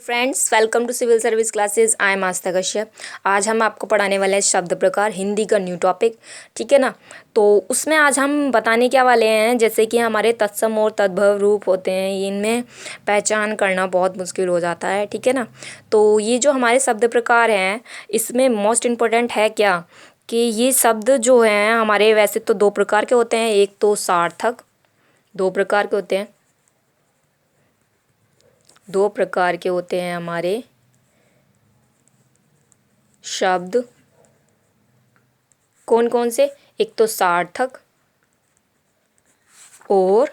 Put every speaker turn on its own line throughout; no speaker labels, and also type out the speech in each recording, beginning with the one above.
Friends, welcome to civil service classes. I am Aastha Kashyap. आज हम आपको पढ़ाने वाले हैं शब्द प्रकार, हिंदी का न्यू टॉपिक। ठीक है ना। तो उसमें आज हम बताने क्या वाले हैं, जैसे कि हमारे तत्सम और तद्भव रूप होते हैं, इनमें पहचान करना बहुत मुश्किल हो जाता है। ठीक है ना। तो ये जो हमारे शब्द प्रकार हैं, इसमें मोस्ट इम्पोर्टेंट है क्या कि ये शब्द जो हैं हमारे, वैसे तो दो प्रकार के होते हैं। एक तो सार्थक, दो प्रकार के होते हैं, दो प्रकार के होते हैं हमारे शब्द। कौन कौन से? एक तो सार्थक और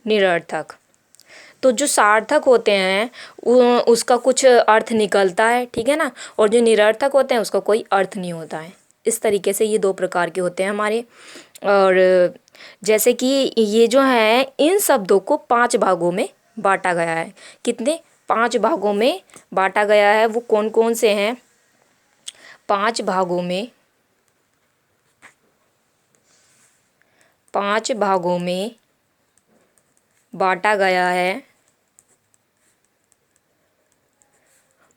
निरर्थक। तो जो सार्थक होते हैं उसका कुछ अर्थ निकलता है, ठीक है ना। और जो निरर्थक होते हैं उसका कोई अर्थ नहीं होता है। इस तरीके से ये दो प्रकार के होते हैं हमारे। और जैसे कि ये जो है, इन शब्दों को 5 भागों में बांटा गया है। कितने? 5 भागों में बांटा गया है। वो कौन कौन से हैं? 5 भागों में, 5 भागों में बांटा गया है।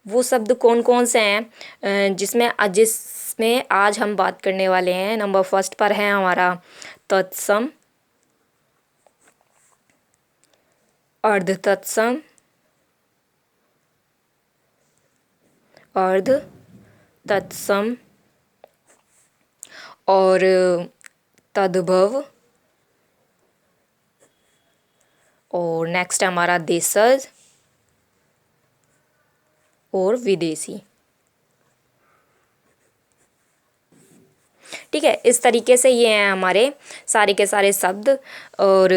वो शब्द कौन कौन से हैं जिसमें आज हम बात करने वाले हैं। नंबर फर्स्ट पर है हमारा तत्सम, अर्ध तत्सम, अर्ध तत्सम और तद्भव। और नेक्स्ट हमारा देशज और विदेशी। ठीक है। इस तरीके से ये हैं हमारे सारे के सारे शब्द। और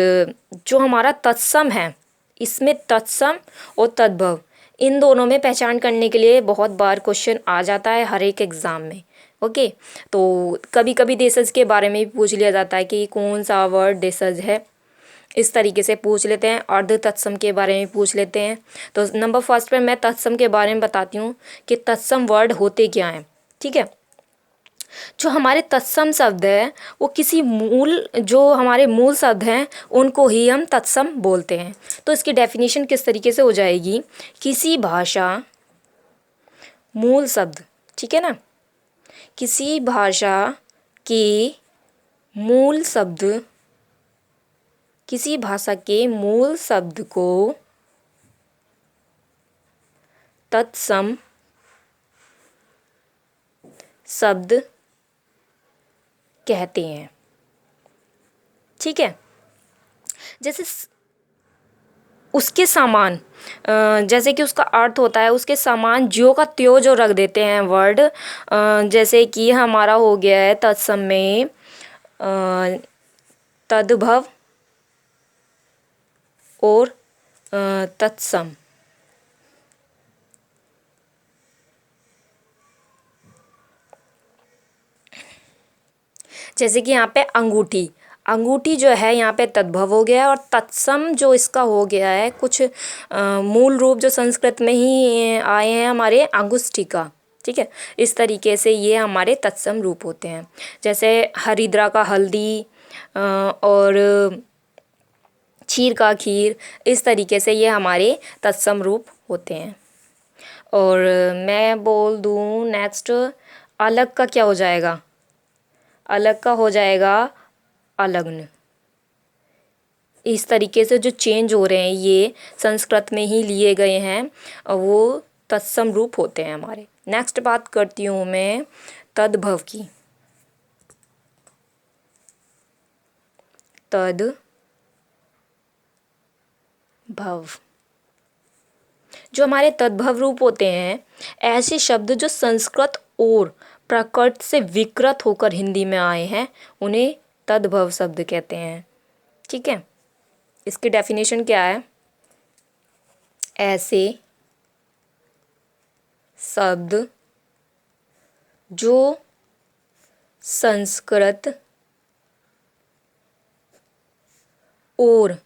जो हमारा तत्सम है, इसमें तत्सम और तद्भव, इन दोनों में पहचान करने के लिए बहुत बार क्वेश्चन आ जाता है हर एक एग्ज़ाम में। ओके। तो कभी कभी देशज के बारे में भी पूछ लिया जाता है कि कौन सा वर्ड देशज है। इस तरीके से पूछ लेते हैं। अर्ध तत्सम के बारे में पूछ लेते हैं। तो नंबर फर्स्ट पर मैं तत्सम के बारे में बताती हूँ कि तत्सम वर्ड होते क्या हैं। ठीक है। जो हमारे तत्सम शब्द है, वो किसी मूल, जो हमारे मूल शब्द हैं उनको ही हम तत्सम बोलते हैं। तो इसकी डेफिनेशन किस तरीके से हो जाएगी? किसी भाषा मूल शब्द, ठीक है ना, किसी भाषा के मूल शब्द, किसी भाषा के मूल शब्द को तत्सम शब्द कहते हैं। ठीक है। जैसे उसके समान, जैसे कि उसका अर्थ होता है उसके समान, ज्यो का त्यों जो रख देते हैं वर्ड। जैसे कि हमारा हो गया है तत्सम में तद्भव और तत्सम। जैसे कि यहाँ पे अंगूठी, अंगूठी जो है यहाँ पे तद्भव हो गया है। और तत्सम जो इसका हो गया है, कुछ मूल रूप जो संस्कृत में ही आए हैं हमारे, अंगुष्ठिका। ठीक है। इस तरीके से ये हमारे तत्सम रूप होते हैं। जैसे हरिद्रा का हल्दी और क्षीर का खीर। इस तरीके से ये हमारे तत्सम रूप होते हैं। और मैं बोल दूँ नेक्स्ट, अलग का क्या हो जाएगा? अलग का हो जाएगा अलग्न। इस तरीके से जो चेंज हो रहे हैं ये संस्कृत में ही लिए गए हैं, वो तत्सम रूप होते हैं हमारे। नेक्स्ट बात करती हूँ मैं तद्भव की। तद्भव, जो हमारे तद्भव रूप होते हैं, ऐसे शब्द जो संस्कृत और प्राकृत से विकृत होकर हिंदी में आए हैं, उन्हें तद्भव शब्द कहते हैं। ठीक है। इसकी डेफिनेशन क्या है? ऐसे शब्द जो संस्कृत और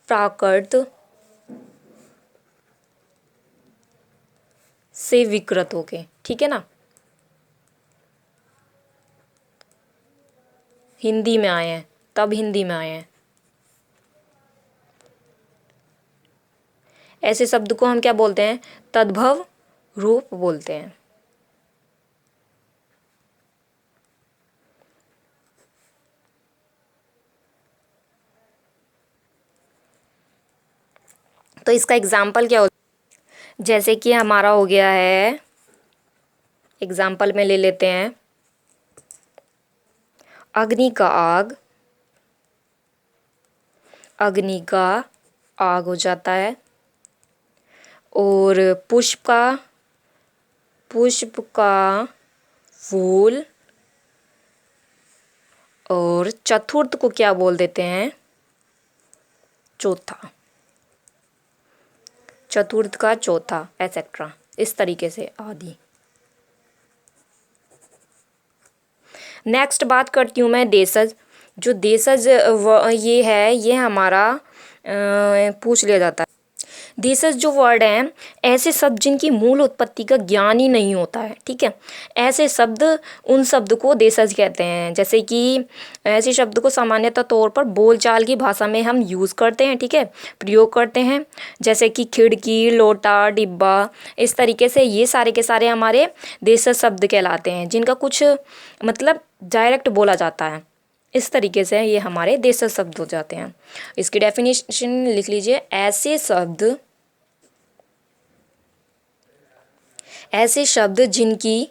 प्राकृत से विकृत हो गए, ठीक है ना, हिंदी में आए हैं, तब हिंदी में आए हैं। ऐसे शब्द को हम क्या बोलते हैं? तद्भव रूप बोलते हैं। तो इसका एग्जाम्पल क्या हो, जैसे कि हमारा हो गया है, एग्जाम्पल में ले लेते हैं, अग्नि का आग, अग्नि का आग हो जाता है। और पुष्प का फूल। और चतुर्थ को क्या बोल देते हैं? चौथा। चतुर्थ का चौथा, एसेट्रा, इस तरीके से आदि। नेक्स्ट बात करती हूँ मैं देशज। जो देशज ये है, ये हमारा पूछ लिया जाता है। देशज जो वर्ड हैं, ऐसे शब्द जिनकी मूल उत्पत्ति का ज्ञान ही नहीं होता है, ठीक है, ऐसे शब्द, उन शब्द को देशज कहते हैं। जैसे कि ऐसे शब्द को सामान्यतः तौर पर बोलचाल की भाषा में हम यूज़ करते हैं, ठीक है, प्रयोग करते हैं। जैसे कि खिड़की, लोटा, डिब्बा, इस तरीके से ये सारे के सारे हमारे देशज शब्द कहलाते हैं, जिनका कुछ मतलब डायरेक्ट बोला जाता है। इस तरीके से ये हमारे देशज शब्द हो जाते हैं। इसकी डेफिनेशन लिख लीजिए, ऐसे शब्द जिनकी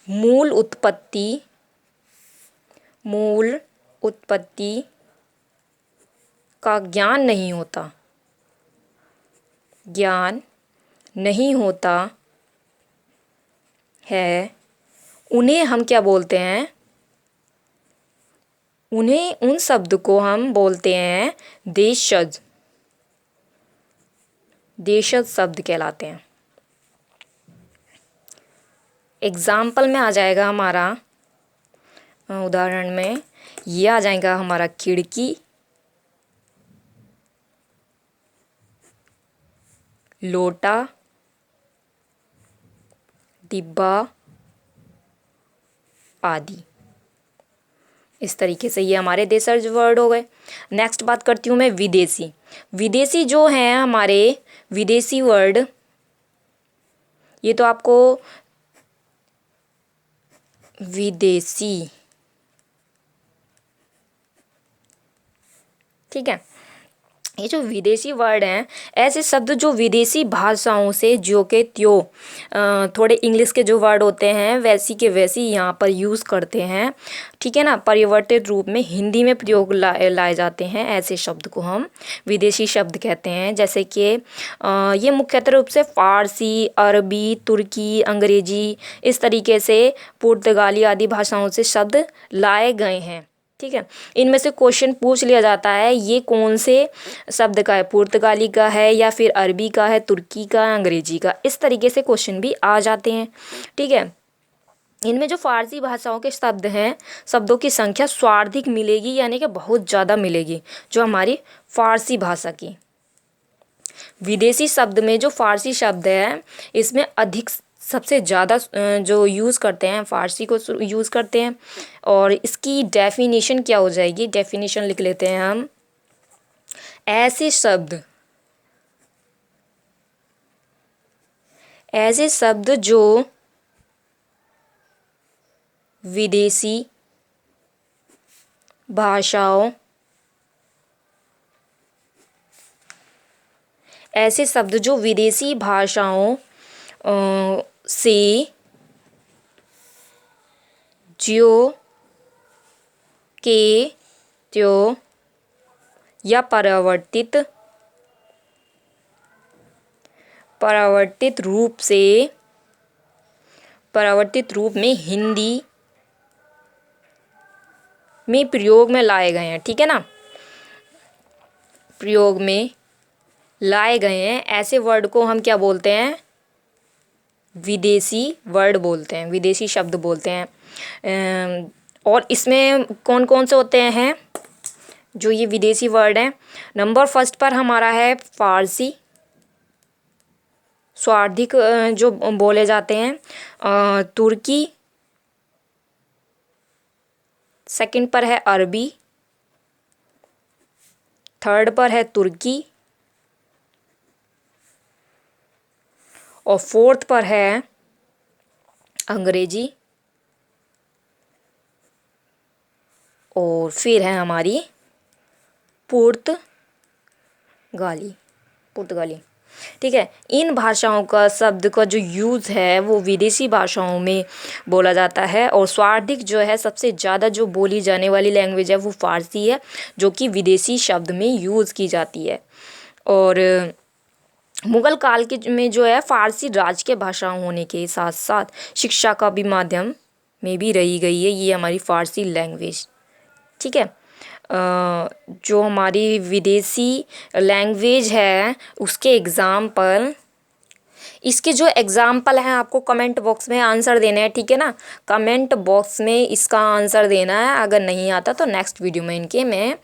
मूल उत्पत्ति का ज्ञान नहीं होता है, उन्हें हम क्या बोलते हैं? उन शब्द को हम बोलते हैं देशज शब्द कहलाते हैं। एग्जाम्पल में आ जाएगा हमारा, उदाहरण में ये आ जाएगा हमारा खिड़की, लोटा, डिब्बा आदि। इस तरीके से ये हमारे देशज वर्ड हो गए। नेक्स्ट बात करती हूँ मैं विदेशी। विदेशी जो हैं हमारे विदेशी वर्ड, ये तो आपको विदेशी, ठीक है, ये जो विदेशी वर्ड हैं, ऐसे शब्द जो विदेशी भाषाओं से जो के त्यों थोड़े इंग्लिश के जो वर्ड होते हैं वैसी के वैसी यहाँ पर यूज़ करते हैं, ठीक है ना, परिवर्तित रूप में हिंदी में प्रयोग लाए जाते हैं। ऐसे शब्द को हम विदेशी शब्द कहते हैं। जैसे कि ये मुख्यतः रूप से फ़ारसी, अरबी, तुर्की, अंग्रेजी, इस तरीके से पुर्तगाली आदि भाषाओं से शब्द लाए गए हैं, ठीक है। इनमें से क्वेश्चन पूछ लिया जाता है, ये कौन से शब्द का है? पुर्तगाली का है या फिर अरबी का है, तुर्की का, अंग्रेजी का? इस तरीके से क्वेश्चन भी आ जाते हैं, ठीक है। इनमें जो फारसी भाषाओं के शब्द हैं, शब्दों की संख्या सर्वाधिक मिलेगी, यानी कि बहुत ज़्यादा मिलेगी जो हमारी फारसी भाषा की। विदेशी शब्द में जो फारसी शब्द है, इसमें अधिक सबसे ज़्यादा जो यूज़ करते हैं फ़ारसी को यूज़ करते हैं। और इसकी डेफिनेशन क्या हो जाएगी? डेफिनेशन लिख लेते हैं हम, ऐसे शब्द जो विदेशी भाषाओं से ज्यों के त्यों या परावर्तित रूप में हिंदी में प्रयोग में लाए गए हैं, ठीक है ना, प्रयोग में लाए गए हैं। ऐसे वर्ड को हम क्या बोलते हैं? विदेशी वर्ड बोलते हैं, विदेशी शब्द बोलते हैं। और इसमें कौन कौन से होते हैं जो ये विदेशी वर्ड हैं? नंबर फर्स्ट पर हमारा है फारसी, स्वार्थिक जो बोले जाते हैं, तुर्की, सेकंड पर है अरबी, थर्ड पर है तुर्की और फोर्थ पर है अंग्रेजी और फिर है हमारी पुर्तगाली। ठीक है, इन भाषाओं का शब्द का जो यूज़ है वो विदेशी भाषाओं में बोला जाता है और सर्वाधिक जो है सबसे ज़्यादा जो बोली जाने वाली लैंग्वेज है वो फ़ारसी है, जो कि विदेशी शब्द में यूज़ की जाती है। और मुग़ल काल के में जो है फ़ारसी राजकीय भाषा होने के साथ साथ शिक्षा का भी माध्यम में भी रही गई है ये हमारी फ़ारसी लैंग्वेज। ठीक है, जो हमारी विदेशी लैंग्वेज है उसके एग्ज़ाम्पल, इसके जो एग्ज़ाम्पल हैं आपको कमेंट बॉक्स में आंसर देने हैं। ठीक है ना, कमेंट बॉक्स में इसका आंसर देना है। अगर नहीं आता तो नेक्स्ट वीडियो में इनके मैं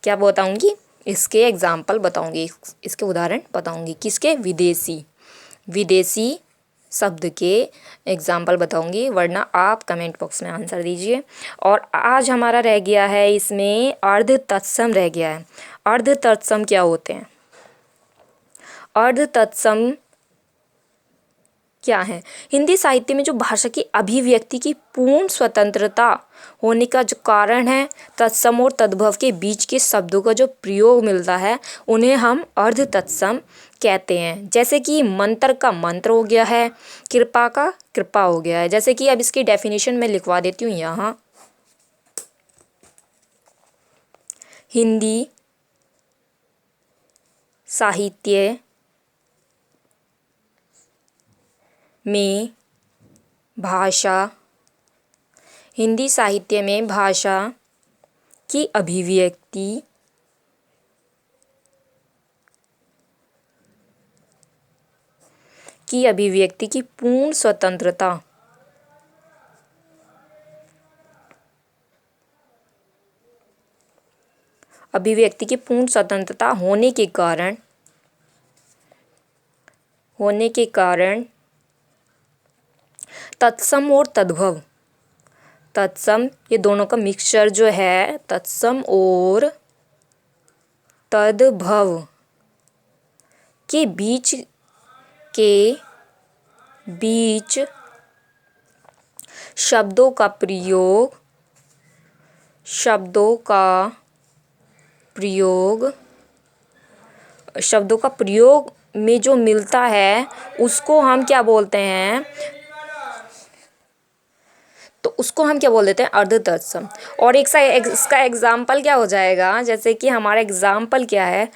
क्या बताऊंगी, इसके एग्ज़ाम्पल बताऊंगी, इसके उदाहरण बताऊंगी। किसके? विदेशी शब्द के एग्ज़ाम्पल बताऊंगी, वरना आप कमेंट बॉक्स में आंसर दीजिए। और आज हमारा रह गया है इसमें अर्ध तत्सम रह गया है। अर्ध तत्सम क्या होते हैं? अर्ध तत्सम क्या है? हिंदी साहित्य में जो भाषा की अभिव्यक्ति की पूर्ण स्वतंत्रता होने का जो कारण है, तत्सम और तद्भव के बीच के शब्दों का जो प्रयोग मिलता है उन्हें हम अर्ध तत्सम कहते हैं। जैसे कि मंत्र का मंत्र हो गया है, कृपा का कृपा हो गया है। जैसे कि अब इसकी डेफिनेशन मैं लिखवा देती हूँ यहाँ। हिंदी साहित्य में भाषा की अभिव्यक्ति की पूर्ण स्वतंत्रता होने के कारण तत्सम और तद्भव, ये दोनों का मिक्सचर जो है, तत्सम और तद्भव के बीच शब्दों का प्रयोग में जो मिलता है उसको हम क्या बोलते हैं? तो उसको हम क्या बोल देते हैं? अर्ध तत्सम। और इसका एग्जाम्पल क्या हो जाएगा? जैसे कि हमारा एग्जाम्पल क्या है?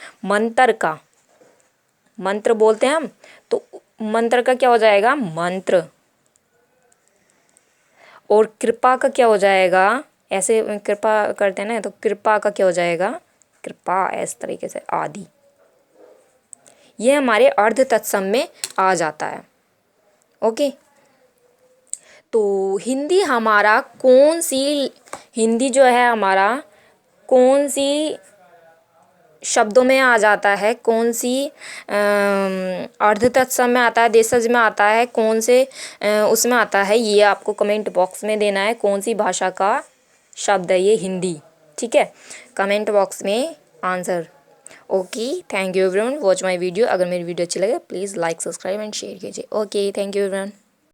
मंत्र बोलते हैं हम, तो मंत्र का क्या हो जाएगा? मंत्र। और कृपा का क्या हो जाएगा? ऐसे कृपा करते हैं ना, तो कृपा का क्या हो जाएगा? कृपा। इस तरीके से आदि, ये हमारे अर्ध तत्सम में आ जाता है। ओके, तो हिंदी जो है हमारा कौन सी शब्दों में आ जाता है, कौन सी अर्ध तत्सम में आता है, देशज में आता है, कौन से उसमें आता है, ये आपको कमेंट बॉक्स में देना है। कौन सी भाषा का शब्द है ये? हिंदी। ठीक है, कमेंट बॉक्स में answer. Okay, thank you everyone, watch my video. अगर मेरी वीडियो अच्छी लगे please like, subscribe and share कीजिए। Okay, thank you everyone.